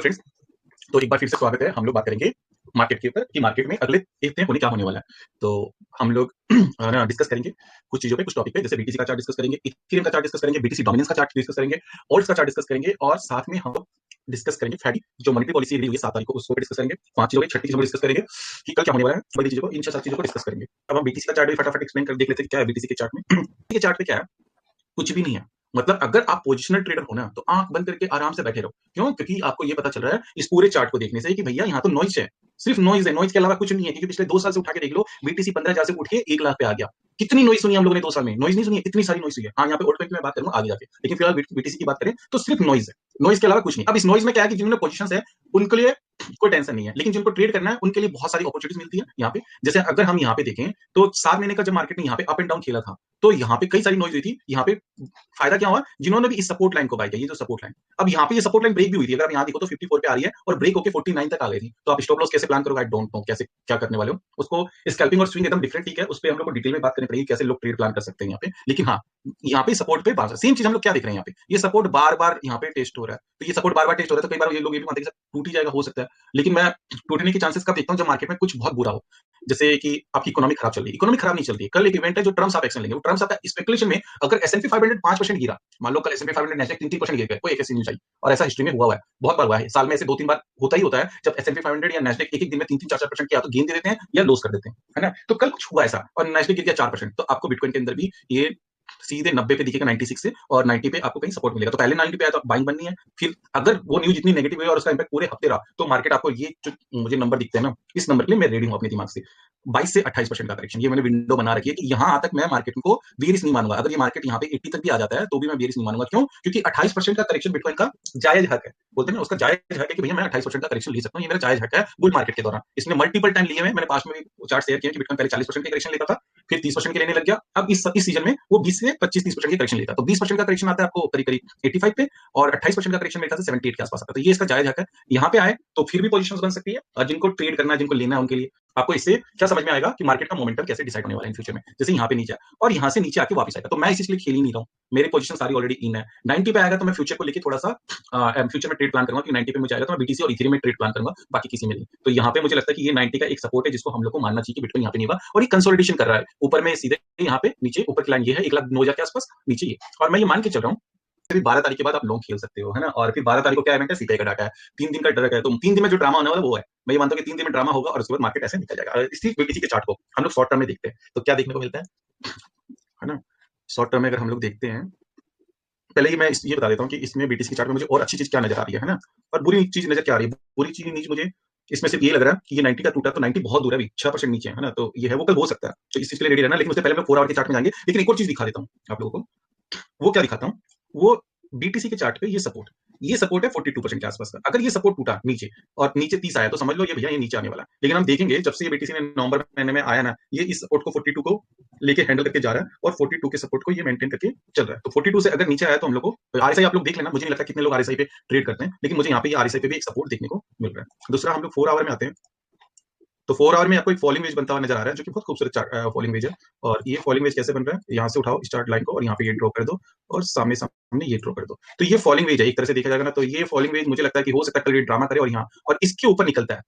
Friends, तो एक बार फिर से स्वागत है। हम लोग बात करेंगे मार्केट के ऊपर कि मार्केट में अगले 1 दिन होने क्या होने वाला है। तो हम लोग ना डिस्कस करेंगे कुछ चीज़ों पे, कुछ टॉपिक पे, जैसे बीटीसी का चार्ट डिस्कस करेंगे, इथेरियम का चार्ट डिस्कस करेंगे, बीटीसी डोमिनेंस का चार्ट डिस्कस करेंगे, ऑल्ट्स का चार्ट डिस्कस करेंगे और साथ में हम लोग डिस्कस करेंगे फेड जो मॉनेटरी पॉलिसी एग्री हुई है 7 तारीख को, उसको भी डिस्कस करेंगे। 5 चीज़ों पे, छठी चीज़ों को डिस्कस करेंगे कि कल क्या होने वाला है। बड़ी चीज़ों को, इन 6-7 चीज़ों को डिस्कस करेंगे। अब हम बीटीसी का चार्ट भी फटाफट एक्सप्लेन कर देख लेते हैं कि क्या है बीटीसी के चार्ट में। बीटीसी के चार्ट पे क्या है, कुछ भी नहीं है। मतलब अगर आप पोजिशनल ट्रेडर हो ना, तो आँख बंद करके आराम से बैठे रहो। क्यों? क्योंकि आपको ये पता चल रहा है इस पूरे चार्ट को देखने से कि भैया यहाँ तो नॉइज़ है। सिर्फ नॉइज़ है, नॉइज़ के अलावा कुछ नहीं है। क्योंकि पिछले 2 साल से उठा के देख लो, बीटीसी 15,000 से उठ के 1 लाख पे आ गया। कितनी नॉइज़ सुनी हम लोगों ने 2 साल में? नॉइज़ नहीं सुनी है, इतनी सारी नॉइज़ हुई है। हाँ, यहाँ पे ओल्ड बैंक की मैं बात करूँगा आगे जाके। लेकिन फिलहाल बीटीसी की बात करें तो सिर्फ नॉइज़ है। नॉइज़ के अलावा कुछ नहीं। अब इस नॉइज़ में क्या है कि जिन्होंने पोजीशंस है, उनके लिए कोई टेंशन नहीं है। लेकिन जिनको ट्रेड करना है, उनके लिए बहुत सारी अपॉर्चुनिटीज़ मिलती है यहाँ पे। जैसे अगर हम यहाँ पे देखें, तो 7 महीने का जब मार्केट ने यहाँ पे अप एंड डाउन खेला था, तो यहाँ पे कई सारी नॉइज़ हुई थी। यहाँ पे फायदा क्या हुआ, जिन्होंने भी इस सपोर्ट लाइन को बाय किया, ये जो सपोर्ट लाइन, अब यहाँ पे ये सपोर्ट लाइन ब्रेक भी हुई थी। अगर आप यहाँ देखो तो 54 पे आ रही है और ब्रेक होके 49 तक आ गई थी। तो आप स्टॉप लॉस कैसे प्लान करोगे, आई डोंट नो कैसे क्या करने वाले हो उसको। स्कैल्पिंग और स्विंग एकदम डिफरेंट, ठीक है, उस पे हम लोग को डिटेल में बात करनी पड़ेगी कैसे लोग ट्रेड प्लान कर सकते हैं यहाँ पे। लेकिन हाँ, यहाँ पे सपोर्ट पे बात, सेम चीज हम लोग क्या देख रहे हैं यहाँ पे, ये सपोर्ट बार बार यहाँ पे टेस्ट हो रहा है। तो ये सपोर्ट बार बार टेस्ट हो रहा है, तो कई बार ये लोग ये भी मानते हैं कि टूट ही जाएगा, हो सकता है। लेकिन मैं टूटने के चांसेस कब देखता हूँ, जब मार्केट में कुछ बहुत बुरा हो। जैसे कि आपकी इकोनॉमी खराब चल रही है, इकोनॉमी खराब नहीं चल रही है। कल एक इवेंट है जो ट्रम्प आप एक्शन लेंगे, वो ट्रम्प आपका स्पेकुलेशन में अगर S&P 500 5% गिरा, मान लो कल S&P 500 नैस्डैक 3-3% गिर गए, कोई एक ऐसी न्यूज़ आई। और ऐसा हिस्ट्री में हुआ है, बहुत बार हुआ है। साल में ऐसे 2-3 बार होता ही होता है, जब S&P 500 या नैस्डैक एक-एक दिन में 3-3 4-4% की या तो गेन दे देते हैं या लॉस कर देते हैं, है ना? तो कल कुछ हुआ ऐसा और नैस्डैक गिर गया 4%, तो आपको बिटकॉइन के अंदर भी ये सीधे 90 पे दिखेगा, 96 से, और 90 पे आपको कहीं सपोर्ट मिलेगा। तो पहले 90 पे आया तो बाइंग बननी है। फिर अगर वो न्यूज़ इतनी नेगेटिव हुई और उसका इंपैक्ट पूरे हफ्ते रहा, तो मार्केट आपको ये जो मुझे नंबर दिखते हैं ना, इस नंबर के लिए मैं रेडी हूँ अपने दिमाग से। 22 से 28% का करेक्शन, ये मैंने विंडो बना रखी है कि यहाँ तक मैं मार्केट को बेयरिश नहीं मानूंगा। अगर ये मार्केट यहाँ पे 80 तक भी आ जाता है तो भी मैं बेयरिश नहीं मानूंगा। क्यों? क्योंकि 28% का करेक्शन बिटकॉइन का जायज हक है। बोलते हैं ना, उसका जायज हक है कि भैया मैं 28% का करेक्शन ले सकता हूँ, ये मेरा जायज हक है बुल मार्केट के दौरान। इसने मल्टीपल टाइम लिए हुए, मैंने पास में भी चार्ट शेयर किया कि बिटकॉइन पहले 40% के करेक्शन लेता था, फिर 30% के लेने लग गया। अब इस सीजन में वो 20 से 25-30% के करेक्शन लेता है। तो 20% का करेक्शन आता है आपको करीब करीब 85 पे, और 28% का करेक्शन मेरे ख्याल से 78 के आसपास आता है। तो ये इसका जायज हक है। यहाँ पे आए तो फिर भी पोजीशंस बन सकती है, और जिनको ट्रेड करना है, जिनको लेना है, उनके लिए आपको इससे क्या समझ में आएगा कि मार्केट का मोमेंटम कैसे डिसाइड होने वाला है इन फ्यूचर में। जैसे यहाँ पे नीचे और यहाँ से नीचे आके वापस आएगा, तो मैं इस लिए खेल ही नहीं रहा हूँ। मेरे पोजीशन सारी ऑलरेडी इन है। 90 पे आएगा तो मैं फ्यूचर को लेके थोड़ा सा फ्यूचर में ट्रेड प्लान करूंगा कि 90 पे मुझे आएगा तो मैं बीटीसी और इथेरियम में ट्रेड प्लान करूंगा, बाकी किसी में नहीं। तो यहाँ पे मुझे लगता है कि ये 90 का एक सपोर्ट है जिसको हम लोग को मानना चाहिए कि बिटकॉइन यहाँ पे नहीं होगा, और ये कंसोलिडेशन कर रहा है ऊपर में सीधे यहाँ पे। नीचे ऊपर की लाइन ये है 1,09,000 के आसपास, नीचे ये, और मैं ये मान के चल रहा हूँ फिर 12 तारीख के बाद आप लॉन्ग खेल सकते हो, है ना। और फिर 12 तारीख को क्या इवेंट है, सीपीआई का डाटा है, 3 दिन का डाटा है। तो 3 दिन में जो ड्रामा होने वाला वो है, मैं ये मानता हूँ कि 3 दिन में ड्रामा होगा और उसके बाद मार्केट ऐसे निकल जाएगा। इसी बीटीसी के चार्ट को हम लोग शॉर्ट टर्म में देखते हैं तो क्या देखने को मिलता है ना। शॉर्ट टर्म में अगर हम लोग देखते हैं, पहले ही मैं ये बता देता हूँ कि इसमें बीटीसी के चार्ट में मुझे और अच्छी चीज क्या नजर आ रही है ना, और बुरी चीज नजर क्या आ रही है। बुरी चीज मुझे इसमें सिर्फ ये लग रहा है कि ये 90 का टूटा, तो 90 बहुत दूर है, अभी 6% नीचे है ना। तो ये है, वो कल हो सकता है, तो इस चीज के लिए रेडी रहना। लेकिन उससे पहले मैं 4 आवर के चार्ट में जाएंगे। लेकिन एक और चीज दिखा देता हूँ आप लोगों को। वो क्या दिखाता हूँ, वो बीटीसी के चार्ट पे ये सपोर्ट है 42% के आसपास का। अगर ये सपोर्ट टूटा नीचे और नीचे 30 आया, तो समझ लो ये भैया ये नीचे आने वाला है। लेकिन हम देखेंगे जब से ये बीटीसी ने नवंबर महीने में आया ना, ये इस सपोर्ट को 42 को लेके हैंडल करके जा रहा है, और 42 के सपोर्ट को ये मेंटेन करके चल रहा है। तो 42 से अगर नीचे आया तो हम लोग को आरएसआई, आप लोग देख लेना, मुझे नहीं लगता कितने लोग आरएसआई पे ट्रेड करते हैं, लेकिन मुझे यहाँ पे आरएसआई पे भी एक सपोर्ट देखने को मिल रहा है। दूसरा हम लोग 4 आवर में आते हैं, तो 4 आवर में आपको एक फॉलिंग वेज बनता हुआ नजर आ रहा है, जो कि बहुत खूबसूरत फॉलिंग वेज है। और ये फॉलिंग वेज कैसे बन रहा है, यहाँ से उठाओ स्टार्ट लाइन को और यहाँ पे ये ड्रॉ कर दो, और सामने सामने ये ड्रॉ कर दो। तो ये फॉलिंग वेज है एक तरह से देखा जाएगा ना। तो ये फॉलिंग वेज मुझे लगता है कि हो सकता है कल ये ड्रामा करे और यहाँ और इसके ऊपर निकलता है,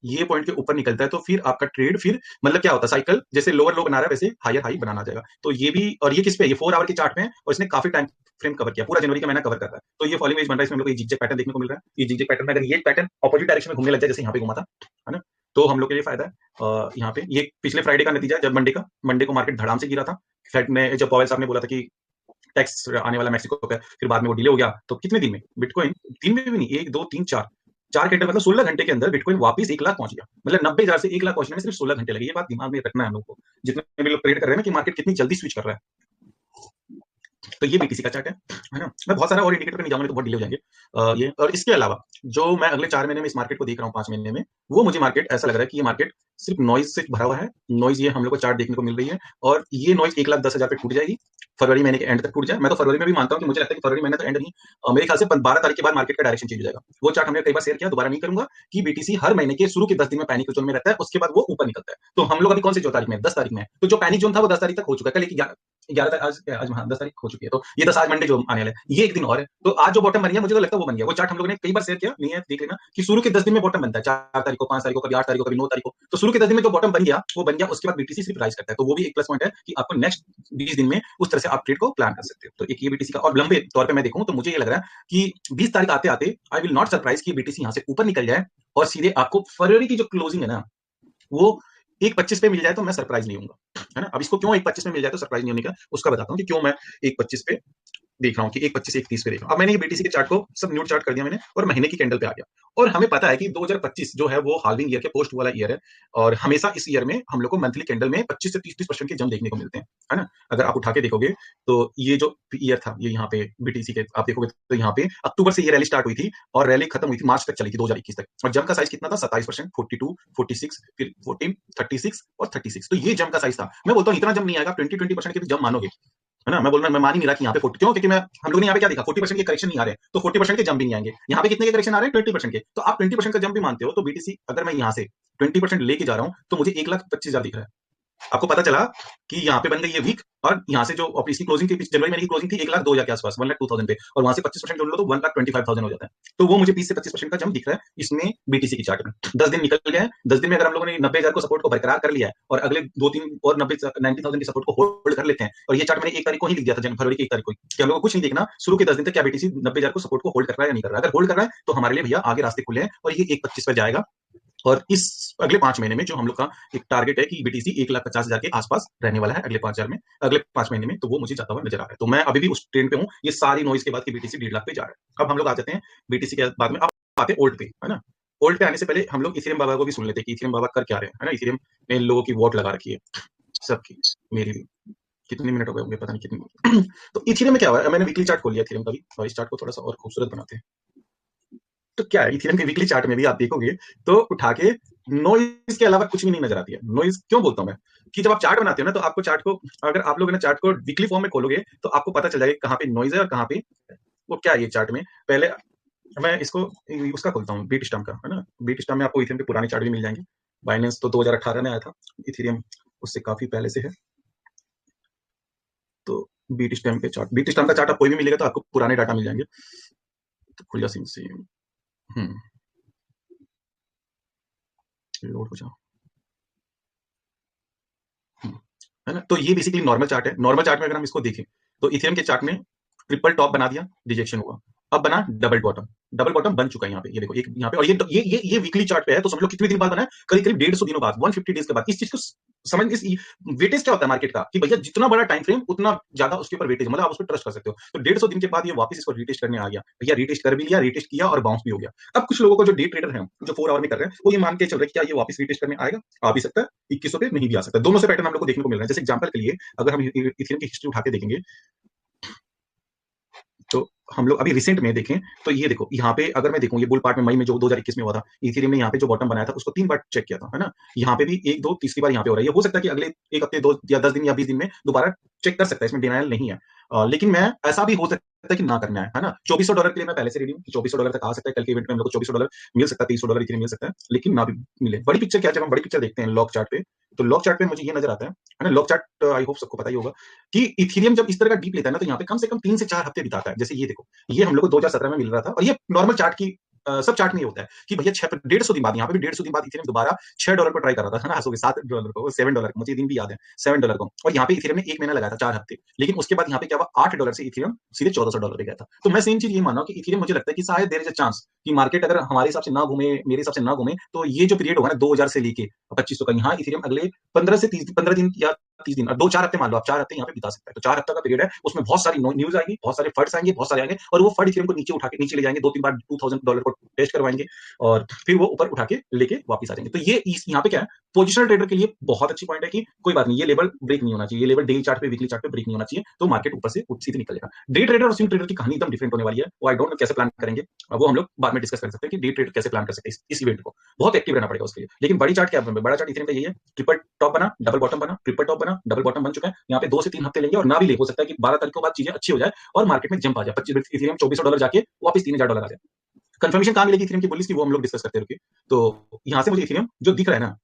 ये पॉइंट के ऊपर निकलता है, तो फिर आपका ट्रेड फिर मतलब क्या होता है, साइकिल जैसे लोअर लो बना रहा है वैसे हायर हाई बनाना जाएगा। तो ये भी, और ये किस पे, ये 4 आवर के चार्ट में है, और इसने काफी टाइम फ्रेम कवर किया, पूरा जनवरी का महीना कवर कर रहा है। तो ये फॉलिंग वेज बन रहा है, इसमें हम लोग को जिगजैग पैटर्न देखने को मिल रहा है। ये जिगजैग पैटर्न में अगर ये पैटर्न अपोजिट डायरेक्शन में घूमने लग जाए, जैसे यहाँ पे घुमा था, है ना, तो हम लोग के लिए फायदा है। यहाँ पे ये पिछले फ्राइडे का नतीजा है, जब मंडे को मार्केट धड़ाम से गिरा था। फेड ने, जब पॉवेल साहब ने बोला था कि टैक्स आने वाला मैक्सिको पे, फिर बाद में वो डिले हो गया, तो कितने दिन में बिटकॉइन, दिन में भी नहीं, 1 2 3 4 4 घंटे, मतलब 16 घंटे के अंदर बिटकॉइन वापस 1 लाख पहुंच गया। मतलब 90,000 से 1 लाख पहुंचने में सिर्फ 16 घंटे लगे। ये बात दिमाग में रखना है हम लोग को, जितने भी लोग ट्रेड कर रहे हैं ना, कि मार्केट कितनी जल्दी स्विच कर रहा है। तो ये बीटीसी का चार्ट है ना। मैं बहुत सारा और इंडिकेटर पे नहीं जाऊंगा, तो बहुत डिले हो जाएंगे। ये और इसके अलावा जो मैं अगले 4 महीने में इस मार्केट को देख रहा हूँ, 5 महीने में, वो मुझे मार्केट ऐसा लग रहा है कि ये मार्केट सिर्फ नॉइज से भरा हुआ है। नॉइज ये हम लोग को चार्ट देखने को मिल रही है, और ये नॉइज 1,10,000 पे टूट जाएगी, फरवरी महीने के एंड तक टूट जाए। मैं तो फरवरी में भी मानता हूँ कि मुझे लगता है कि फरवरी महीने तो एंड नहीं, मेरे ख्याल से 12 तारीख के बाद मार्केट का डायरेक्शन चेंज हो जाएगा। वो चार्ट हमने कई बार शेयर किया, दोबारा नहीं करूंगा, कि बीटीसी हर महीने के शुरू के 10 दिन में पैनिक जोन में रहता है, उसके बाद वो ऊपर निकलता है। तो हम लोग अभी कौन सी 4 तारीख में, 10 तारीख में, तो जो पैनिक जोन था वो 10 तारीख तक हो चुका है। कल 11 आज आज हाँ 10 तारीख हो चुकी है, तो ये 10 आज मंडे जो आने वाला है, ये एक दिन और है। तो आज जो बॉटम बन गया मुझे तो लगता है वो बन गया। वो चार्ट हम लोगों ने कई बार शेयर किया, नहीं है देख लेना कि शुरू के 10 दिन में बॉटम बनता है, 4 तारीख को, 5 तारीख को, कभी 8 तारीख को, कभी 9 तारीख को। तो शुरू के 10 दिन में जो बॉटम बन गया वो बन गया, उसके बाद बीटीसी सिर्फ राइज करता है। तो वो भी एक प्लस पॉइंट है कि आपको नेक्स्ट 20 दिन में उस तरह से आप ट्रेड को प्लान कर सकते हो। तो एक ये बीटीसी का, और लंबे तौर पे मैं देखूं तो मुझे ये लग रहा है कि 20 तारीख आते आते आई विल नॉट सरप्राइज कि बीटीसी यहां से ऊपर निकल जाए और सीधे आपको फरवरी की जो क्लोजिंग है ना वो 1.25 पे मिल जाए तो मैं सरप्राइज नहीं होऊंगा, है ना। अब इसको क्यों 1.25 में मिल जाए तो सरप्राइज नहीं होने का उसका बताता हूँ कि क्यों मैं 1.25 पे देख रहा हूँ कि 1.25 1.30 पे देख रहा हूँ। अब मैंने ये बीटीसी के चार्ट को सब न्यूड चार्ट कर दिया मैंने और महीने की कैंडल पे आ गया। और हमें पता है कि 2025 जो है वो हाल्विंग ईयर के पोस्ट वाला ईयर है और हमेशा इस ईयर में हम लोग को मंथली कैंडल में 25 से 30% के जम देखने को मिलते हैं, है ना। अगर आप उठा के देखोगे तो ये जो ईयर था ये यहाँ पे बीटीसी के आप देखोगे तो यहाँ पे अक्टूबर से ये रैली स्टार्ट हुई थी और रैली खत्म हुई थी मार्च तक चली थी 2021 तक। और जम का साइज कितना था 27%, 42, 46, फिर 14, 36 और 36। तो ये जम का साइज था। मैं बोलता हूँ इतना जम नहीं आएगा, 20% के भी जम मानोगे, है ना। मैं बोल रहा मैं मान ही नहीं रहा कि यहाँ पे 40 क्यों, क्योंकि मैं हम लोगों ने यहाँ पे क्या देखा 40% के करेक्शन नहीं आ रहे तो 40% के जंप भी नहीं आएंगे। यहाँ पे कितने के करेक्शन आ रहे हैं 20% के, तो आप 20% का जंप भी मानते हो तो बीटीसी अगर मैं यहाँ से 20% लेके जा रहा हूँ तो मुझे 1,25,000 दिख रहा है। आपको पता चला कि यहाँ पे बन गई ये वीक और यहाँ से जो इसकी क्लोजिंग थी जनवरी महीने की क्लोजिंग थी 1,02,000 के आसपास, 1,02,000 पे, और वहां से 25% जोड़ लो तो 1,25,000 हो जाता है। तो वो मुझे 20 से 25% का जंप दिख रहा है इसमें बीटीसी की चार्ट में। 10 दिन निकल गए हैं, 10 दिन में अगर हम लोगों ने 90,000 को सपोर्ट को बरकरार कर लिया है और अगले 2-3 और 90,000 की सपोर्ट को होल्ड कर लेते हैं, और ये चार्ट मैंने 1 तारीख को ही लिख दिया था, फरवरी की 1 तारीख को, कि हम लोग को कुछ नहीं देखना शुरू के 10 दिन तक क्या बीटीसी 90,000 को सपोर्ट को होल्ड कर रहा है या नहीं कर रहा है। अगर होल्ड कर रहा है तो हमारे लिए भैया आगे रास्ते खुले हैं और ये 1.25 पर जाएगा। और इस अगले 5 महीने में जो हम लोग का एक टारगेट है कि बीटीसी 1,50,000 के आसपास रहने वाला है अगले 5 महीने में, तो वो मुझे जाता हुआ नजर आ रहा है। तो मैं अभी भी उस ट्रेंड पे हूँ, ये सारी नॉइज के बाद की बीटीसी 1.5 लाख पे जा रहा है। अब हम लोग आ जाते हैं बीटीसी के बाद में, अब आते हैं ओल्ड पे, है ना। ओल्ड पे आने से पहले हम लोग इथेरियम बाबा को भी सुन लेते हैं कि इथेरियम बाबा कर क्या रहे हैं, है ना। इथेरियम ने लोगों की वोट लगा रखी है, सबकी, मेरी भी। कितने मिनट हो गए होंगे पता नहीं कितने। तो इथेरियम में क्या हुआ है, मैंने वीकली चार्ट खोल लिया इथेरियम का भी, और इस चार्ट को थोड़ा सा और खूबसूरत बनाते हैं। तो क्या है इथेरियम के वीकली चार्ट में भी आप देखोगे तो उठा के नॉइज के अलावा कुछ भी नहीं नजर आती है। नॉइज क्यों बोलता हूं मैं, कि जब आप चार्ट बनाते हो ना तो आपको चार्ट को, अगर आप लोग ना चार्ट को वीकली फॉर्म में खोलोगे तो आपको पता चल जाएगा कहाँ पे नॉइज है और कहाँ पे वो क्या है। ये चार्ट में पहले मैं इसको उसका खोलता हूँ बीट स्टैम्प का, है ना। बीट स्टैम्प में आपको इथेरियम के पुराने चार्ट भी मिल जाएंगे। बाइनेंस तो 2018 में आया था, इथेरियम उससे काफी पहले से है। तो बीट स्टैम्प का चार्ट आप कोई भी मिलेगा तो आपको पुराने डाटा मिल जाएंगे। तो खुल जा सिंह से लोड हो जाओ, है ना। तो ये बेसिकली नॉर्मल चार्ट है। नॉर्मल चार्ट में अगर हम इसको देखें तो इथेरियम के चार्ट में ट्रिपल टॉप बना दिया, रिजेक्शन हुआ, अब बना डबल बॉटम। डबल बॉटम बन चुका है यहाँ पे, ये देखो एक यहाँ पे, और ये वीकली चार्ट पे है। तो समझ लो कितने दिन बाद बना है, करीब करीब 150 दिनों बाद, 150 डेज के बाद। इस चीज को समझ, इस वेटेज क्या होता है मार्केट का, कि भैया जितना बड़ा टाइम फ्रेम उतना ज्यादा उसके ऊपर वेटेज, मतलब आप उस पर ट्रस्ट कर सकते हो। तो 150 दिन के बाद ये वापस इसको रीटेस्ट करने आ गया, भैया रीटेस्ट कर भी लिया, रीटेस्ट किया और बाउंस भी हो गया। अब कुछ लोगों को जो डे ट्रेडर है जो 4 आवर में कर रहे हैं वो ये मान के चल रहे हैं क्या ये वापस रीटेस्ट करने आएगा, आ भी सकता है 2100 पे, नहीं भी आ सकता। दोनों से पैटर्न हम लोग को देखने को मिल रहा है। जैसे एग्जांपल के लिए अगर हम इथेरियम की हिस्ट्री उठा के देखेंगे तो हम लोग अभी रिसेंट में देखें तो ये देखो यहाँ पे अगर मैं देखूं ये बुल पार्ट में मई में जो 2021 में हुआ था, इथेरियम ने यहाँ पे जो बॉटम बनाया था उसको 3 बार चेक किया था, है ना। यहाँ पे भी 1 2 तीसरी बार यहाँ पे हो रहा है। ये हो सकता है कि अगले 1 हफ्ते 2 या 10 दिन या 20 दिन में दोबारा चेक कर सकता है, इसमें डिनायल नहीं है। लेकिन मैं ऐसा भी हो सकता है कि ना करना है ना। $2,400 के लिए मैं पहले से रेडी हूँ, $2,400 तक आ सकता है। कल के इवेंट में हम लोग को $2,400 मिल सकता है, $2,300 इथेरियम मिल सकता है, लेकिन ना भी मिले। बड़ी पिक्चर क्या, जब हम बड़ी पिक्चर देखते हैं लॉक चार्ट पे, तो लॉक चार्ट पे मुझे ये नजर आता है ना। लॉक चार्ट आई होप सबको पता ही होगा कि इथेरियम जब इस तरह का डीप लेता है ना तो यहाँ पे कम से कम 3 से 4 हफ्ते बिताता है। जैसे ये देखो, ये हम लोग को 2017 में मिल रहा था, और ये नॉर्मल चार्ट की सब चार्ट में ये होता है कि भैया 150 दिन बाद, यहाँ पे भी 150 दिन बाद इथेरियम दोबारा $6 को ट्राई कर रहा था, है ना। हंसोगे, $7 को, $7 को, मुझे दिन भी याद है, $7 को। और यहाँ पे इथेरियम ने 1 महीना लगाया था, 4 हफ्ते। लेकिन उसके बाद यहाँ पे क्या हुआ, $8 से इथेरियम सीधे $1,400 पे गया था। तो मैं सेम चीज ये मान रहा हूँ कि इथेरियम, मुझे लगता है कि शायद देयर इज अ चांस कि मार्केट अगर हमारे हिसाब से ना घूमे, मेरे हिसाब से ना घूमे, तो ये जो पीरियड होगा ना 2000 से लेके 2500 का, यहाँ इथेरियम अगले 15 दिन या 30 दिन, 2-4 हफ्ते मान लो आप, 4 हफ्ते यहाँ पे बिता सकता है। तो 4 हफ्ते का पीरियड है, उसमें बहुत सारी न्यूज आएगी, बहुत सारे फंड्स आएंगे, बहुत सारे आएंगे, और वो फंड इथेरियम को नीचे उठा के नीचे ले जाएंगे, 2-3 बार $2,000 को टेस्ट करवाएंगे और फिर वो ऊपर उठा के लेके वापस आ जाएंगे। तो ये यहाँ पे क्या है, पोजिशनल ट्रेडर के लिए बहुत अच्छी पॉइंट है कि कोई बात नहीं, ये लेवल ब्रेक नहीं होना चाहिए, ये लेवल डेली चार्ट पे, वीकली चार्ट पे ब्रेक नहीं होना चाहिए, तो मार्केट ऊपर से सीधे निकल जाएगा। डे ट्रेडर और स्विंग ट्रेडर की कहानी एकदम डिफरेंट होने वाली है। वो आई डोंट नो कैसे प्लान करेंगे, वो हम लोग बाद में डिस्कस कर सकते हैं कि डे ट्रेडर कैसे प्लान कर सकते हैं इस इवेंट को। बहुत एक्टिव रहना पड़ेगा उसके लिए। लेकिन बड़ी चार्ट क्या है, बड़ा चार्ट इथेरियम का यही है, ट्रिपल टॉप बना, डबल बॉटम बना, ट्रिपल टॉप बना, डबल बॉटम बन चुका है। यहाँ पे 2 से 3 हफ्ते लेंगे और ना भी ले, हो सकता है कि 12 तारीख के बाद चीजें अच्छी हो जाए और मार्केट में जंप आ जाए, 25 इथेरियम $2,400 जाके वापस $3,000 आ जाए। कंफर्मेशन कहाँ मिलेगी इथेरियम की बुलिश की, वो हम लोग डिस्कस करते रुके। तो यहाँ से मुझे इथेरियम जो दिख रहा है ना,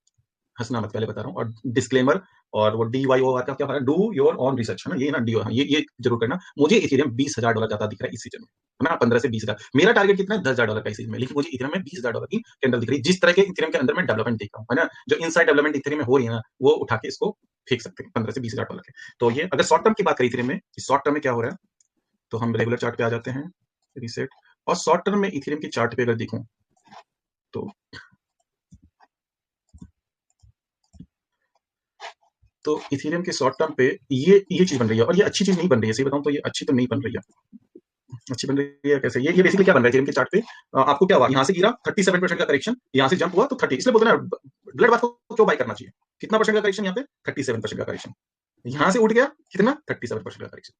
हंसना मत, पहले बता रहा हूँ। और डिस्क्लेमर और वो DYOR का क्या है, डू योर ऑन रिसर्च, है ना, ये ना डी, ये जरूर करना। मुझे इथेरियम $20,000 जाता दिख रहा है इस सीजन में, है ना, 15 से 20,000। मेरा टारगेट कितना है, $10,000 का इस सीजन में, लेकिन मुझे इथेरियम में $20,000 की कैंडल दिख रही है। जिस तरह के इथेरियम के अंदर मैं डेवलपमेंट देख रहा हूँ, है ना, जो इनसाइड डेवलपमेंट इथेरियम में हो रही है ना, वो उठा के इसको फेंक सकते हैं $15 से 20,000 के। तो ये अगर शॉर्ट टर्म की बात करें इथेरियम में, शॉर्ट टर्म में क्या हो रहा है, तो हम रेगुलर चार्ट पे आ जाते हैं, रीसेट। और शॉर्ट टर्म में इथेरियम के चार्ट पे अगर देखूं तो इथेरियम के शॉर्ट टर्म पे ये चीज बन रही है, और ये अच्छी चीज नहीं बन रही है, सही बताऊं तो ये अच्छी तो नहीं बन रही है। अच्छी बन रही है कैसे, ये बेसिकली क्या बन रहा है इथेरियम के चार्ट पे, आपको क्या हुआ, यहाँ से गिरा 37% का करेक्शन, यहाँ से जंप हुआ तो 30, इसलिए बोलते हैं ना ब्लड बाथ को क्यों बाई करना चाहिए। कितना परसेंट का करेक्शन यहाँ पे, 37% का करेक्शन। यहाँ से उठ गया कितना, 37% का करेक्शन।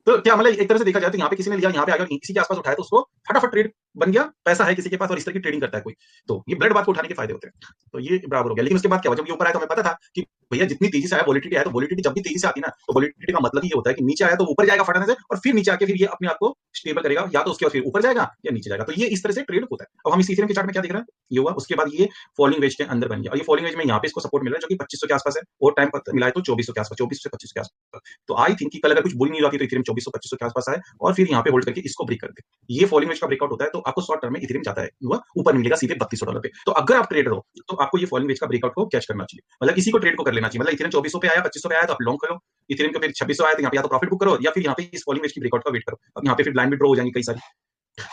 तो क्या मतलब एक तरह से देखा जाए तो यहाँ पे किसी ने लिया, यहाँ पे आकर किसी के आसपास उठाया तो उसको फटाफट ट्रेड बन गया, पैसा है किसी के पास और इस तरह की ट्रेडिंग करता है कोई, तो ये ब्लड बात को उठाने के फायदे होते हैं। तो ये बराबर हो गया। लेकिन उसके बाद क्या हुआ, जब ये ऊपर आया तो हमें पता था कि भैया जितनी तेजी से आया वोलेटिलिटी आया, तो वोलेटिलिटी जब भी तेजी से आती है ना, तो वोलेटिलिटी का मतलब ये होता है कि नीचे आया तो ऊपर जाएगा फटाने से, और फिर नीचे आके फिर ये अपने आप को स्टेबल करेगा, या तो उसके बाद फिर ऊपर जाएगा या नीचे जाएगा। तो ये इस तरह से ट्रेड होता है। अब हम इस इथेरियम के चार्ट में क्या देख रहे हैं, ये हुआ, उसके बाद ये फॉलिंग वेज के अंदर बन गया, और ये फॉलिंग वेज में यहाँ पे इसको सपोर्ट मिल रहा है जो कि 2500 के आसपास है, और टाइम मिला है तो 2400 के आसपास, 24 से 25 के आसपास। तो आई थिंक कि कल अगर कुछ बुल न्यूज आती तो इथेरियम 2400-2500 के आसपास आए और फिर यहाँ पे होल्ड करके इसको ब्रेक कर दे। ये फॉलिंग वेज का ब्रेकआउट होता है तो आपको शॉर्ट टर्म में इथेरियम जाता है हुआ ऊपर मिलेगा सीधे $32 पे। तो अगर आप ट्रेडर हो तो आपको ये फॉलिंग वेज का ब्रेकआउट को कैच करना चाहिए, मतलब इसी को ट्रेड को कर लेना चाहिए। मतलब इथेरियम 2400 पे आया, 2500 पे आया तो आप लॉन्ग करो, इथेरियम को फिर 2600 आया तो यहाँ पे या तो प्रॉफिट बुक करो, या फिर यहाँ पे इस फॉलिंग वेज की ब्रेकआउट का वेट करो। अब यहाँ पे फिर ब्लाइंड विड्रॉ हो जाएंगी कई सारी।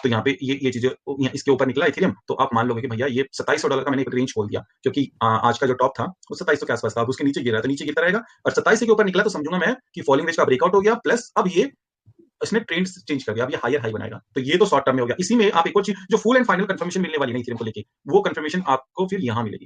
तो यहाँ पे ये चीजें इसके ऊपर निकला इथेरियम, तो आप मान लोगे कि भैया ये $2700 का मैंने एक रेंज खोल दिया, क्योंकि आज का जो टॉप था वो 2700 के आसपास था, अब उसके नीचे गिरा तो नीचे गिरता रहेगा, और 27 के ऊपर निकला तो समझूंगा मैं कि फॉलिंग वेज का ब्रेकआउट हो गया, प्लस अब ये इसने ट्रेंड चेंज कर दिया, अब ये हायर हाई बनाएगा। तो ये तो शॉर्ट टर्म में हो गया। इसी में आप एक और चीज जो फुल एंड फाइनल कंफर्मेशन मिलने वाली है इथेरियम को लेके, वो कंफर्मेशन आपको फिर यहाँ मिलेगी।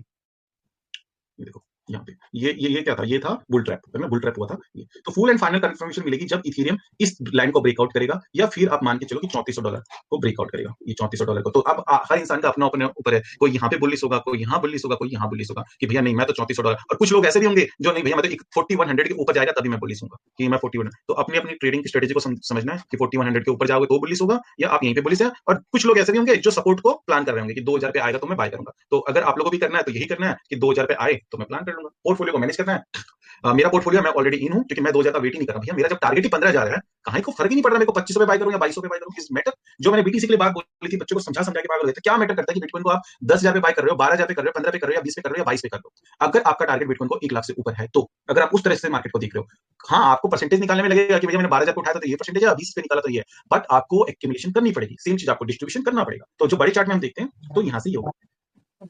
ये देखो यहाँ पे ये क्या था, ये था बुल ट्रैप, है ना, बुल ट्रैप हुआ था ये। तो फुल एंड फाइनल कंफर्मेशन मिलेगी जब इथेरियम इस लाइन को ब्रेकआउट करेगा, या फिर आप मान के चलो कि $3400 को ब्रेकआउट करेगा, ये $3400 को। तो अब हर इंसान का अपना अपने ऊपर है, कोई यहाँ पे बुलिश होगा, कोई यहाँ बुलिश होगा, कोई यहाँ बुलिश होगा कि भैया नहीं मैं तो $3400, और कुछ लोग ऐसे भी होंगे जो नहीं भैया मैं तो 4100 के ऊपर जाएगा तभी मैं बुलिश हूँ कि मैं 41। तो अपनी अपनी ट्रेडिंग की स्ट्रेटेजी को समझना है कि 4100 के ऊपर जाओगे तो बुलिश होगा, या आप यहीं पे बुलिश है। और कुछ लोग ऐसे भी होंगे जो सपोर्ट को प्लान कर रहे होंगे कि 2000 पे आएगा तो मैं बाय करूंगा। तो अगर आप लोगों को भी करना है तो यही करना है कि 2000 पे आए तो मैं प्लान कर लूंगा, पोर्टफोलियो को मैनेज करना है। मेरा पोर्टफोलियो मैं ऑलरेडी इन हूं, क्योंकि मैं 2000 का वेट ही नहीं कर रहा भैया, मेरा जब टारगेट ही 15,000 है, कहीं को फर्क ही नहीं पड़ रहा मेरे को 2500 पे बाय करूं या 2200 पे बाय करूं, किस मैटर। जो मैंने बीटीसी के लिए बात बोली थी, बच्चों को समझा समझा के पागल होते क्या मैटर करता है कि बिटकॉइन को आप 10,000 पे बाय कर रहे हो, 12,000 पे कर रहे हो, 15 पे कर रहे हो, या 20 पे कर रहे हो, या 22 पे कर रहे हो। अगर आपका टारगेट बिटकॉइन को 1 लाख से ऊपर है, तो अगर आप उस तरह से मार्केट को देख रहे हो, हाँ आपको परसेंटेज निकालने में लगेगा कि भैया मैंने 12,000 को उठाया था तो ये परसेंटेज है, 20 पे निकाला तो ये, बट आपको एक्यूमुलेशन करनी पड़ेगी, सेम चीज आपको डिस्ट्रीब्यूशन करना पड़ेगा। तो जो बड़े चार्ट में हम देखते हैं तो यहाँ से ही होगा।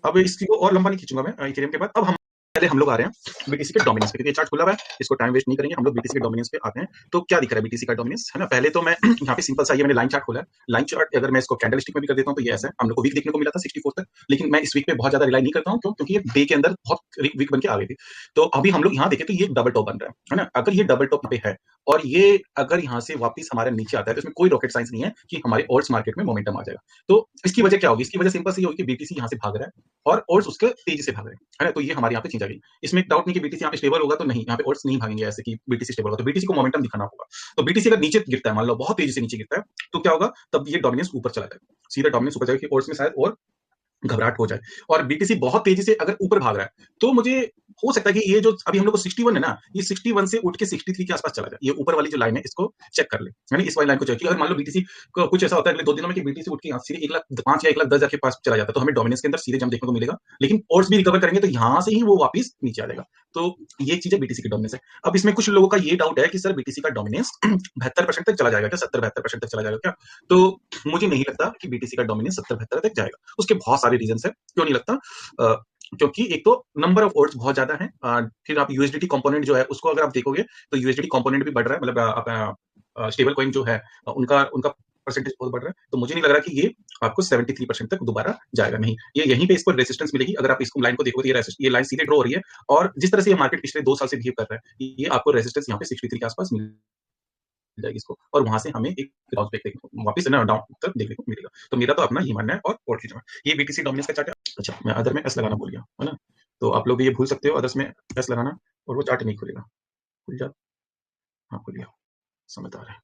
अब इसको और लंबा नहीं खींचूंगा मैं इथेरियम के बाद। अब हम पहले हम लोग आ रहे हैं बीटीसी के डोमिनेंस पे, क्योंकि ये चार्ट खुला हुआ है, इसको टाइम वेस्ट नहीं करेंगे, हम लोग बीटीसी के डोमिनेंस पे आते हैं। तो क्या दिख रहा है बीटीसी का डोमिनेंस, है ना। पहले तो मैं यहाँ पे सिंपल सा ये मैंने लाइन चार्ट खोला है, लाइन चार्ट अगर मैं इसको कैंडलस्टिक में भी कर देता हूँ तो ये ऐसा है। हम लोग को वीक देखने को मिला था 64 तक, लेकिन मैं इस वीक पे बहुत ज्यादा रिलाई नहीं करता हूँ, क्यों, क्योंकि ये डे के अंदर बहुत वीक बन के आ गई थी। तो अभी हम लोग यहाँ देखें तो ये डबल टॉप बन रहा है ना। अगर ये डबल टॉप पे है और ये अगर यहाँ से वापस हमारे नीचे आता है, तो इसमें कोई रॉकेट साइंस नहीं है कि हमारे ऑल्ट्स मार्केट में मोमेंटम आ जाएगा। तो इसकी वजह क्या होगी, इसकी वजह सिंपल सी होगी कि बीटीसी यहाँ से भाग रहा है और ऑल्ट्स उसके तेजी से भाग रहे हैं, है ना। तो ये हमारे यहाँ पे चीज आ गई। इसमें डाउट नहीं कि बीटीसी यहाँ पे स्टेबल होगा, तो नहीं, यहाँ पे ऑल्ट्स नहीं भागेंगे ऐसे कि बीटीसी स्टेबल होगा, तो बीटीसी को मोमेंटम दिखाना होगा। तो बीटीसी अगर नीचे गिरता है, मान लो बहुत तेजी से नीचे गिरता है, तो क्या होगा, तब ये डोमिनेंस ऊपर चला जाएगा, सीधा डोमिनेंस ऊपर जाएगा कि ऑल्ट्स में शायद और घबराहट हो जाए। और बीटीसी बहुत तेजी से अगर ऊपर भाग रहा है, तो मुझे हो सकता है कि ये जो अभी हम लोग को 61 है ना, ये 61 से उठ के 63 के आसपास चला जाए। ये ऊपर वाली जो लाइन है इसको चेक कर ले, यानी इस वाली लाइन को चेक किया। अगर मान लो बीटीसी को कुछ ऐसा होता है अगले 2 दिनों में कि बीटीसी उठ के यहाँ सीधे 1,05,000 या 1,10,000 के पास चला जाता है, तो हमें डोमिनेंस के अंदर सीधे जंप देखने को मिलेगा। लेकिन ओड्स भी रिकवर करेंगे तो यहाँ से ही वो वापस नीचे आ जाएगा। तो ये चीज है बीटीसी की डोमिनेंस है। अब इसमें कुछ लोगों का ये डाउट है कि सर बीटीसी का डोमिनेंस 72% तक चला जाएगा क्या, 70-72% तक चला जाएगा क्या। तो मुझे नहीं लगता कि बीटीसी का डोमिनेंस 70-72 तक जाएगा। उसके बहुत सारे रीजन है क्यों नहीं लगता। क्योंकि एक तो नंबर ऑफ ऑर्ड्स बहुत ज्यादा है, फिर आप यूएसडीटी कंपोनेंट जो है उसको अगर आप देखोगे तो यूएसडीटी कंपोनेंट भी बढ़ रहा है, मतलब स्टेबल कॉइन जो है उनका उनका परसेंटेज बहुत बढ़ रहा है। तो मुझे नहीं लग रहा कि ये आपको 73% तक दोबारा जाएगा, नहीं। ये यहीं पे इसको रेजिस्टेंस मिलेगी। अगर आप इसको लाइन को देखोगे तो ये लाइन सीधे ड्रॉ हो रही है, और जिस तरह से ये मार्केट पिछले 2 साल से बिहेव कर रहा है, ये आपको रेजिस्टेंस यहाँ पे 63 के आसपास मिल जाएगी इसको, और वहां से हमें एक बाउंस बैक देखने को वापस ना डाउन तक देखने को मिलेगा। तो मेरा तो अपना ही मानना है। और चीजों में ये बीटीसी डोमिनेंस का चार्ट है। अच्छा, मैं अदर में एस लगाना भूल गया, है ना। तो आप लोग भी ये भूल सकते हो अदर्स में एस लगाना, और वो चार्ट नहीं खुलेगा। खुल जा, हाँ खुल गया, समझदार है।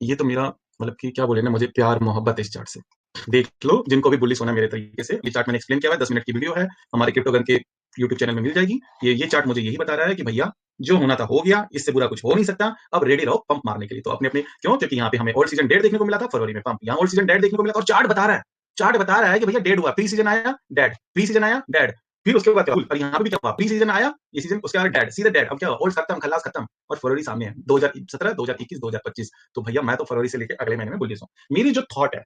ये तो मेरा मतलब कि क्या बोले ना, मुझे प्यार मोहब्बत है इस चार्ट से। देख लो जिनको भी बुलिश होना है मेरे तरीके से। ये चार्ट मैंने एक्सप्लेन किया हुआ है, 10 मिनट की वीडियो है, हमारे क्रिप्टोगन के यूट्यूब चैनल में मिल जाएगी। ये चार्ट मुझे यही बता रहा है कि भैया जो होना था हो गया, इससे बुरा कुछ हो नहीं सकता, अब रेडी रहो पंप मारने के लिए। तो अपने अपने क्यों, क्योंकि यहाँ पे हमें ओल्ड सीजन डेड देखने को मिला था फरवरी में पंप, यहाँ ओल्ड सीजन डेड देखने को मिला था, और चार्ट बता रहा है कि भैया डेड हुआ, प्री सीजन आया डेड, प्री सीजन आया डेड, फिर उसके बाद और यहाँ पे भी क्या हुआ, प्री सीजन आया, ये सीजन उसके बाद डेड, सीधे डेड। अब क्या हुआ, ओल्ड खत्म, खलास खत्म, और फरवरी सामने है 2017, 2021, 2025। तो भैया मैं तो फरवरी से लेकर अगले महीने में बुलिश हूँ। मेरी जो थॉट है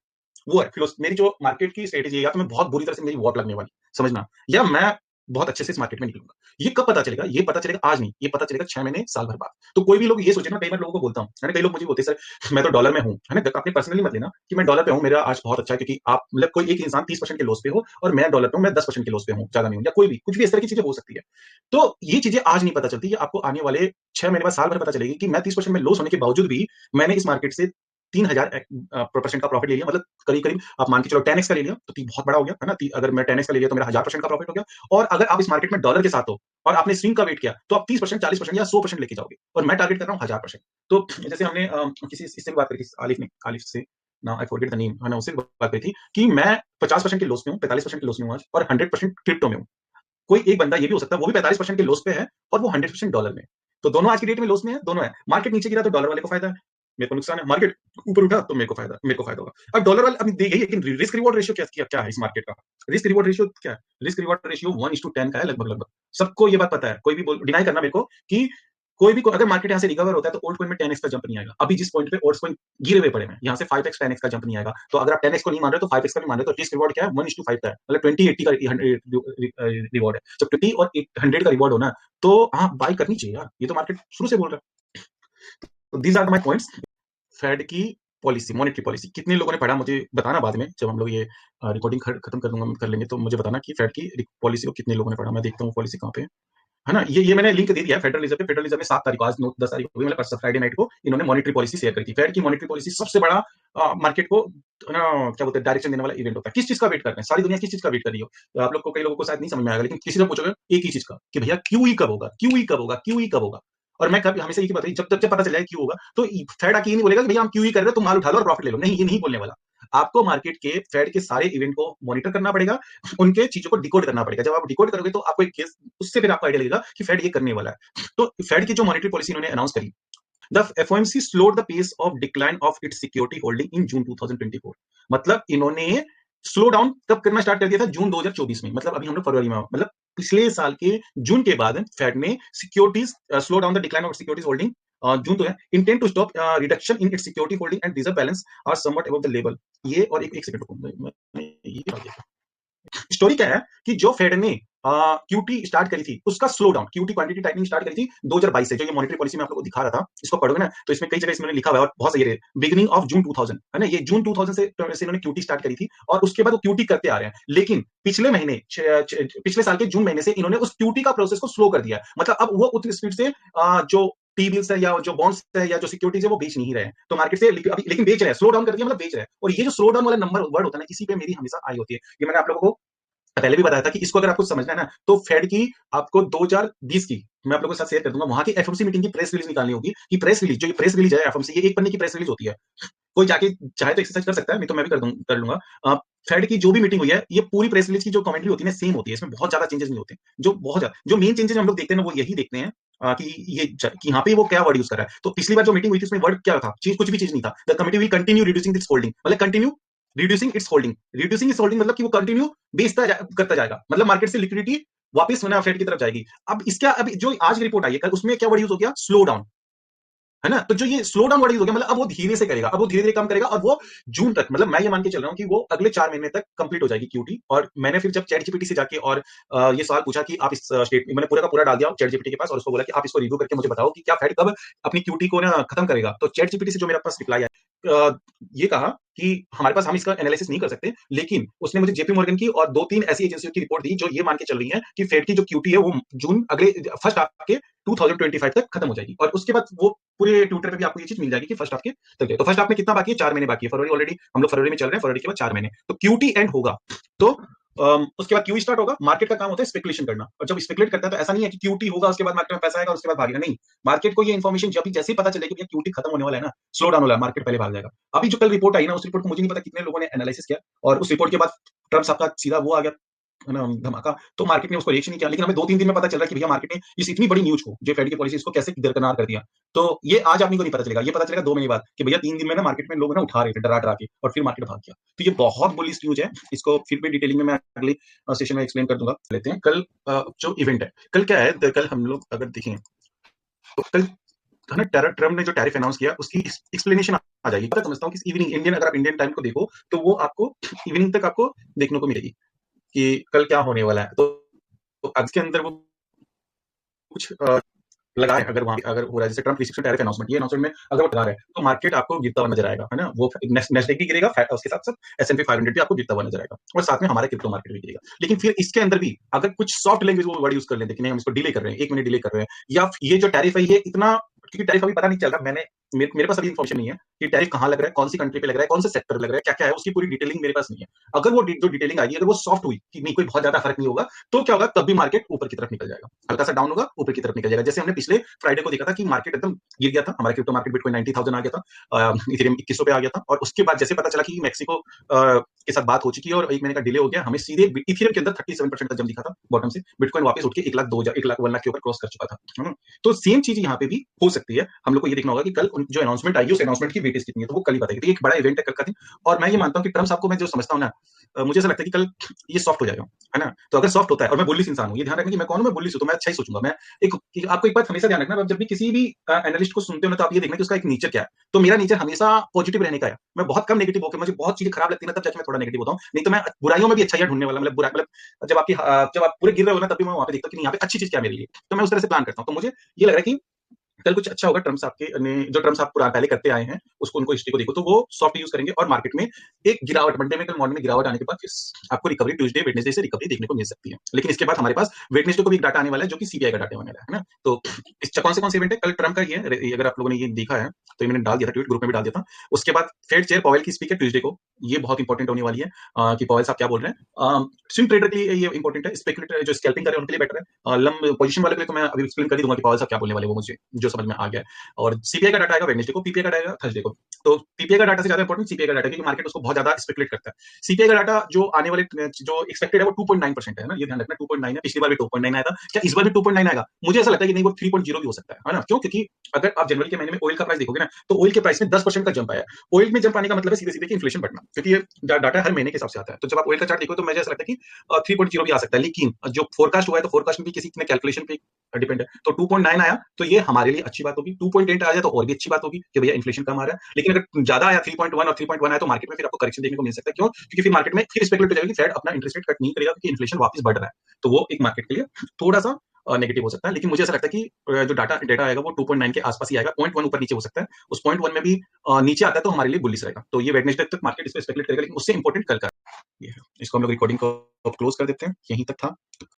वो है, मेरी जो मार्केट की स्ट्रेटेजी है, या तो मैं बहुत बुरी तरह से मेरी वॉट लगने वाली, समझना, या मैं बहुत अच्छे से इस मार्केट में निकलूंगा। ये कब पता चलेगा, ये पता चलेगा आज नहीं, ये पता चलेगा 6 महीने साल भर बाद। तो कोई भी लोग ये सोचे ना, कई बार लोगों को बोलता हूँ, है ना, कई लोग मुझे बोलते हैं सर मैं तो डॉलर में हूँ, है ना, अपने पर्सनली मत लेना कि मैं डॉलर पे हूँ, मेरा आज बहुत अच्छा है, क्योंकि आप मतलब कोई एक इंसान 30% के लॉस पे हो और मैं डॉलर पे हूँ, मैं 10% के लॉस पे हूँ, ज्यादा नहीं हूँ, या कोई भी कुछ भी इस तरह की चीजें हो सकती है। तो ये चीजें आज नहीं पता चलती, ये आपको आने वाले 6 महीने बाद, साल भर पता चलेगी कि मैं 30% में लॉस होने के बावजूद भी मैंने इस मार्केट से 3000% का प्रॉफिट ले लिया। मतलब करीब करीब आप मान के चलो 10x का ले लिया, तो बहुत बड़ा हो गया, है ना। अगर मैं 10x का ले लिया तो मेरा 1000% का प्रॉफिट हो गया। और अगर आप इस मार्केट में डॉलर के साथ हो और आपने स्विंग का वेट किया, तो आप 30%, 40% या 100% लेके जाओगे, और मैं टारगेट कर रहा हूँ 1000%। तो जैसे हमने किसी इससे भी बात करी थी, आलिफ से ना, आई फॉरगेट द नेम, है ना, उससे बात करी थी कि मैं 50% के लॉस में हूँ, 45% के लॉस में हूँ आज, और 100% क्रिप्टो में हूँ। कोई एक बंदा ये भी हो सकता है वो भी 45% के लॉस पे है और वो 100% डॉलर में। तो दोनों आज की डेट में लॉस में है, दोनों है। मार्केट नीचे गिरा तो डॉलर वाले को फायदा है, मेरे को नुकसान है। मार्केट ऊपर उठा तो मेरे को फायदा होगा। अब डॉलर वाले अब यही, लेकिन रिस्क रिवॉर्ड रेशियो क्या है इस मार्केट का? रिस्क रिवॉर्ड रेशियो क्या है? रिस्क रिवॉर्ड रेशियो 1:10 का है, लगभग लगभग। सबको ये बात पता है, कोई भी डिनाई करना मेरे को कि अगर मार्केट यहाँ से रिकवर होता है तो ओल्ड कॉइन में 10x का जंप नहीं आएगा। अभी जिस पॉइंट पे ओल्ड कॉइन गिरे हुए पड़े हैं, यहाँ से 5x 10x का जंप नहीं आएगा। तो अगर आप 10x को नहीं मान रहे हो तो 5x का भी मान रहे हो, तो रिस्क रिवॉर्ड क्या है? 1:5 का है, मतलब 20-80 का रिवॉर्ड है। जब 20 और 100 का रिवॉर्ड होना, तो हाँ बाई करनी चाहिए यार, ये तो मार्केट शुरू से बोल रहा है। तो these are my points. Fed की पॉलिसी, मॉनेटरी पॉलिसी, कितने लोगों ने पढ़ा मुझे बताना बाद में, जब हम लोग ये रिकॉर्डिंग खत्म कर लेंगे तो मुझे बताना कि फेड की पॉलिसी को कितने लोगों ने पढ़ा। मैं देखता हूँ पॉलिसी कहाँ पे है, है ना। ये मैंने लिंक दे दिया फेडरल रिजर्व पे। फेडरल रिजर्व में 7 तारीख को, आज 10 तारीख हो गई, मतलब परसों फ्राइडे नाइट को इन्होंने मॉनेटरी पॉलिसी शेयर करी थी। फेड की मॉनेटरी पॉलिसी सबसे बड़ा मार्केट को ना क्या बोलते हैं, डायरेक्शन देने वाला इवेंट होता है। किस चीज का वेट कर रहे हैं सारी दुनिया, किस चीज का वेट कर रही हो? तो आप लोग को, कई लोगों को शायद नहीं समझ में आएगा, लेकिन किसी से पूछोगे एक ही चीज का कि भैया क्यूई कब होगा, क्यूई कब होगा, क्यूई कब होगा। और मैं कभी हमेशा ये बात, जब पता चल जाए क्यों होगा, तो फेड आके ये नहीं बोलेगा कि भैया हम क्यूई कर रहे हो, तुम माल उठा लो और प्रॉफिट ले लो। नहीं, ये नहीं बोलने वाला। आपको मार्केट के फेड के सारे इवेंट को मॉनिटर करना पड़ेगा, उनके चीजों को डिकोड करना पड़ेगा। जब आप डिकोड करोगे तो आपको एक केस, उससे फिर आपको आइडिया लगेगा कि फेड ये करने वाला है। तो फेड की जो मॉनेटरी पॉलिसी इन्होंने अनाउंस करी, the FOMC slowed the pace of decline of its security holding in June 2024। मतलब इन्होंने स्लो डाउन कब करना स्टार्ट कर दिया था? जून 2024 में। मतलब अभी हम लोग फरवरी में, मतलब पिछले साल के जून के बाद फेड ने securities slow down the decline of securities holding, जून तो है, intent to stop reduction in its security holding and reserve balance are somewhat above the level. ये और एक सेकंड रुको, ये स्टोरी क्या है कि जो फेड ने क्यूटी स्टार्ट करी थी, उसका slow down, QT quantity tightening start करी थी 2022 से। जो ये मॉनेटरी पॉलिसी में आप लोगों को दिखा रहा था, इसको पढ़ोगे ना तो इसमें कई जगह इसमें लिखा हुआ है, और बहुत सही है, बिगिनिंग ऑफ जून 2000, है ना। ये जून 2000 से इन्होंने क्यूटी स्टार्ट करी थी, और उसके बाद वो क्यूटी करते आ रहे हैं। लेकिन पिछले महीने, पिछले साल के जून महीने से इन्होंने उस क्यूटी का प्रोसेस को स्लो कर दिया। मतलब अब वो उतनी स्पीड से जो टी बिल्स है, या जो बॉन्ड्स है, या जो सिक्योरिटीज है, वो बेच नहीं रहे हैं तो मार्केट से, अभी लेकिन बेच रहे हैं। स्लो डाउन कर दिया मतलब बेच रहे हैं। और ये जो स्लो डाउन वाला नंबर वर्ड होता है ना, इसी पे मेरी हमेशा आई होती है। ये मैंने आप लोगों को पहले भी बताया था कि इसको अगर आपको समझना है ना, तो फेड की आपको 2020 की मैं आप लोगों के साथ शेयर कर दूंगा, वहां की एफएमसी मीटिंग की प्रेस रिलीज निकालनी होगी। कि प्रेस रिलीज, जो ये प्रेस रिलीज है एफएमसी, ये एक पन्ने की प्रेस रिलीज होती है। कोई जाके चाहे तो एक्सरसाइज कर सकता है, नहीं तो मैं भी कर लूंगा। फेड की जो भी मीटिंग हुई है, ये पूरी प्रेस रिलीज की जो कमेंट्री होती है ना, सेम होती है। इसमें बहुत ज्यादा चेंजेस नहीं होते। जो बहुत ज्यादा, जो मेन चेंजेस हम लोग देखते हैं ना, वो यही देखते हैं कि कि यहाँ पे वो क्या वर्ड यूज कर रहा है। तो पिछली बार जो मीटिंग हुई थी उसमें वर्ड क्या था? चीज कुछ भी चीज नहीं था। The committee will continue reducing this holding, मतलब continue reducing its holding. Reducing its holding मतलब कि वो कंटिन्यू करता जाएगा, मतलब मार्केट से लिक्विडिटी वापस होना फेड की तरफ जाएगी। अब इसका, अभी जो आज की रिपोर्ट आई है, उसमें क्या वर्ड यूज हो गया? स्लो डाउन, है ना। तो जो ये स्लो डाउन वर्ड यूज हो गया, मतलब अब वो धीरे से करेगा, अब वो धीरे धीरे काम करेगा, और वो जून तक, मतलब मैं ये मान के चल रहा हूँ कि वो अगले 4 महीने तक कंप्लीट हो जाएगी क्यूटी। और मैंने फिर जब चैट जीपीटी से जाके और ये सवाल पूछा कि आप इस स्टेट, मैंने पूरा का पूरा डाल दिया चैट जीपीटी के पास, और उसको बोला कि आप इसको रिव्यू करके मुझे बताओ कि क्या फेड कब अपनी क्यूटी को ना खत्म करेगा। तो चैट जीपीटी से जो मेरे पास रिप्लाई है, ये कहा कि हमारे पास, हम इसका एनालिसिस नहीं कर सकते, लेकिन उसने मुझे जेपी मॉर्गन की और 2-3 ऐसी एजेंसियों की रिपोर्ट दी जो ये मान के चल रही है कि फेड की जो क्यूटी है वो जून, अगले फर्स्ट हाफ के 2025 तक खत्म हो जाएगी। और उसके बाद वो पूरे ट्विटर पे भी आपको ये चीज मिल जाएगी कि फर्स्ट हाफ के तक है। तो फर्स्ट हाफ में कितना बाकी है? 4 महीने बाकी है। फरवरी ऑलरेडी हम लोग फरवरी में चल रहे हैं, फरवरी के बाद 4 महीने, तो क्यूटी एंड होगा। तो उसके बाद क्यू स्टार्ट होगा। मार्केट का काम होता है स्पेकुलेशन करना, और जब स्पेकुलेट करता है तो ऐसा नहीं है कि क्यूटी होगा उसके बाद मार्केट में पैसा आएगा उसके बाद भागेगा, नहीं। मार्केट को ये इन्फॉर्मेशन जब भी जैसे ही पता चलेगी कि क्यूटी खत्म होने वाला है ना, स्लो डाउन वाला है, मार्केट पहले भाग जाएगा। अभी जो कल रिपोर्ट आई ना, उस रिपोर्ट को मुझे नहीं पता कितने लोगों ने एनालिसिस किया, और उस रिपोर्ट के बाद ट्रम्प साहब का सीधा वो आ गया, है ना, धमाका। तो मार्केट ने उसको रिएक्शन नहीं किया, लेकिन हमें 2-3 दिन में पता चल रहा है कि भैया मार्केट ने इस इतनी बड़ी न्यूज को, जो फेड की पॉलिसी, इसको कैसे दरकिनार कर दिया। तो ये आज आदमी को नहीं पता चलेगा, ये पता चलेगा 2 महीने बाद कि भैया 3 दिन में ना मार्केट में लोग ना उठा रहे थे डरा डरा के, और फिर मार्केट भाग गया। तो ये बहुत बुलिश न्यूज है, इसको फिर भी डिटेलिंग में मैं अगले सेशन में एक्सप्लेन कर दूंगा। लेते हैं कल जो इवेंट है, कल क्या है, कल हम लोग अगर देखें तो कल है ना, ट्रम्प ने जो टैरिफ अनाउंस किया उसकी एक्सप्लेनेशन आ जाएगी। मैं समझता हूँ कि इवनिंग इंडियन, अगर आप इंडियन टाइम को देखो तो वो आपको इवनिंग तक आपको देखने को मिलेगी कि कल क्या होने वाला है। तो आज के अंदर वो कुछ लगा है, अगर वहां अगर हो रहा है जैसे ट्रम्प 360 टैरिफ अनाउंसमेंट, ये अनाउंसमेंट में अगर वो लगा रहा है तो मार्केट आपको गिरता हुआ नजर आएगा, है ना। वो नेस्डेक भी गिरेगा, उसके साथ साथ एसएनपी 500 भी आपको गिरता हुआ नजर आएगा, और साथ में हमारा क्रिप्टो मार्केट भी गिरेगा। लेकिन फिर इसके अंदर भी अगर कुछ सॉफ्ट लैंग्वेज वो वर्ड यूज कर लेते कि नहीं हम इसको डिले कर रहे हैं, 1 महीने डिले कर रहे हैं, या ये जो टैरिफ है ये इतना, क्योंकि टैरिफ अभी पता नहीं चल रहा, मेरे पास अभी इन्फॉर्मेशन नहीं है कि टैरिफ कहां लग रहा है, कौन सी कंट्री पे लग रहा है, कौन से सेक्टर लग रहा है, क्या क्या है, उसकी पूरी डिटेलिंग मेरे पास नहीं है। अगर वो जो डिटेलिंग आएगी, अगर वो सॉफ्ट हुई कि नहीं कोई बहुत ज्यादा फर्क नहीं होगा, तो क्या होगा, तब भी मार्केट ऊपर की तरफ निकल जाएगा, हल्का सा डाउन होगा ऊपर की तरफ निकल जाएगा। जैसे हमने पिछले फ्राइडे को देखा था कि मार्केट एकदम गिर गया था, हमारा क्रिप्टो मार्केट बिटकॉइन 90,000 आ गया था, इथेरियम 2100 पे आ गया था, और उसके बाद जैसे पता चला कि मैक्सिको के साथ बात हो चुकी है और 1 महीने का डिले हो गया, हमें सीधे इथेरियम के अंदर 37% का जम दिखा था बॉटम से, बिटकॉइन वापस उठ के 1 लाख 2 1 लाख 1 लाख के ऊपर क्रॉस कर चुका था, है ना। तो सेम चीज यहाँ पे भी हो सकती है। हम लोग को ये देखना होगा कि कल जो अनाउंसमेंट आएगी उस अनाउंसमेंट की वेटेज कितनी है, तो वो कल ही बताएगी। तो एक बड़ा इवेंट है कल का दिन, और मैं ये मानता हूँ कि ट्रम्प साहब को मैं जो समझता हूँ ना, मुझे ऐसा लगता है कि कल ये सॉफ्ट हो जाएगा, है ना। तो अगर सॉफ्ट होता है, और मैं बुलिश इंसान हूँ, ये ध्यान रखना कि मैं कौन हूँ, मैं बुलिश हूँ तो मैं अच्छा ही सोचूंगा। मैं आपको एक बात हमेशा ध्यान रखना, जब भी किसी भी एनालिस्ट को सुनते हो ना, तो आप ये देखना कि उसका एक नेचर क्या है। तो मेरा नेचर हमेशा पॉजिटिव रहने का है, मैं बहुत कम नेगेटिव होकर, मुझे बहुत चीजें खराब लगती है ना, तब जाके मैं थोड़ा नेगेटिव होता हूँ, नहीं तो मैं बुराइयों में भी अच्छाइयां ढूंढने वाला, मतलब बुरा मतलब जब आप पूरे गिर रहे हो ना, तब भी मैं वहां पे देखता हूँ कि नहीं यहाँ पे अच्छी चीज क्या है मेरे लिए, तो मैं उस तरह से प्लान करता हूँ। तो मुझे ये लग रहा है कि कल कुछ अच्छा होगा। ट्रम्प साहब के ने जो ट्रम्प साहब पहले करते आए हैं, उसको उनको हिस्ट्री को देखो तो वो सॉफ्ट यूज करेंगे, और मार्केट में एक गिरावट, मंडे में कल मॉर्निंग में गिरावट आने के बाद आपको रिकवरी ट्यूसडे वेडनेसडे से रिकवरी देखने को मिल सकती है। लेकिन इसके बाद हमारे पास वेडनेसडे को भी एक डाटा आने वाला है, जो कि सीबीआई का डाटा आने वाला है ना। तो इस कौन से इवेंट है, कल ट्रम्प का ही है, अगर आप लोगों ने ये देखा है तो मैंने डाल दिया था, ट्वीट ग्रुप में भी डाल दिया था। उसके बाद फेड चेयर पॉवेल की स्पीच है ट्यूसडे को, ये बहुत इंपॉर्टेंट होने वाली है कि पॉवेल साहब क्या बोल रहे हैं। स्विंग ट्रेडर के लिए ये इंपॉर्टेंट है, स्पेकुलेटर जो स्कैल्पिंग कर रहे हैं उनके लिए बेटर है, लंब पोजीशन वाले के लिए तो मैं अभी एक्सप्लेन कर ही दूंगा कि पॉवेल साहब क्या बोलने वाले, वो मुझे जो समझ में आ गया है। और सीपीआई का डाटा आएगा वेडनेसडे को, पीपीआई का डाटा आएगा थर्सडे को। तो पीपीआई का डाटा से ज्यादा इंपॉर्टेंट सीपीआई का डाटा, क्योंकि मार्केट उसको बहुत ज्यादा स्पेकुलेट करता है। सीपीआई का डाटा जो आने वाले जो एक्सपेक्टेड है वो 2.9% है ना, ये ध्यान रखना 2.9 है, पिछली बार भी 2.9 आया था, क्या इस बार भी 2.9 आएगा? मुझे ऐसा लगता है कि नहीं, वो 3.0 भी हो सकता है ना। क्यों? क्योंकि अगर आप जनवरी के महीने में ऑयल का प्राइस देखोगे ना, तो ऑयल के प्राइस में 10% का जंप आया है। ऑयल में जंप आने का मतलब है सीधे सीधे कि इन्फ्लेशन बढ़ना, क्योंकि ये डाटा हर महीने के हिसाब से आता है। तो जब आप ऑयल का चार्ट देखो तो मुझे ऐसा लगता है कि 3.0 भी आ सकता है, लेकिन जो फोरकास्ट हुआ है तो फोरकास्ट में भी किसी ने कैलकुलेशन पे डिपेंड है। तो 2.9 आया तो ये हमारे लिए अच्छी बात होगी, 2.8 आ जाए तो और भी अच्छी बात होगी कि भैया इन्फ्लेशन कम आ रहा है। लेकिन अगर ज्यादा आया 3.1 और 3.1 आया तो मार्केट में फिर आपको करेक्शन देखने को मिल सकता है। क्यों? क्योंकि फिर मार्केट में फिर स्पेकुलेट हो जाएगा कि फेड अपना इंटरेस्ट रेट कट नहीं करेगा, क्योंकि इन्फ्लेशन वापस बढ़ रहा है। तो वो एक मार्केट के लिए थोड़ा सा नेगेटिव हो सकता है। लेकिन मुझे ऐसा लगता है कि जो डेटा आएगा वो 2.9 के आसपास ही आएगा, 0.1 ऊपर नीचे हो सकता है। उस 0.1 में भी नीचे आता है तो हमारे लिए बुलिश रहेगा। तो ये वेडनेसडे तक मार्केट इस पे स्पेकुलेट करेगा, लेकिन उससे इंपॉर्टेंट कल का ये है। इसको हम लोग रिकॉर्डिंग को क्लोज कर देते हैं, यहीं तक था।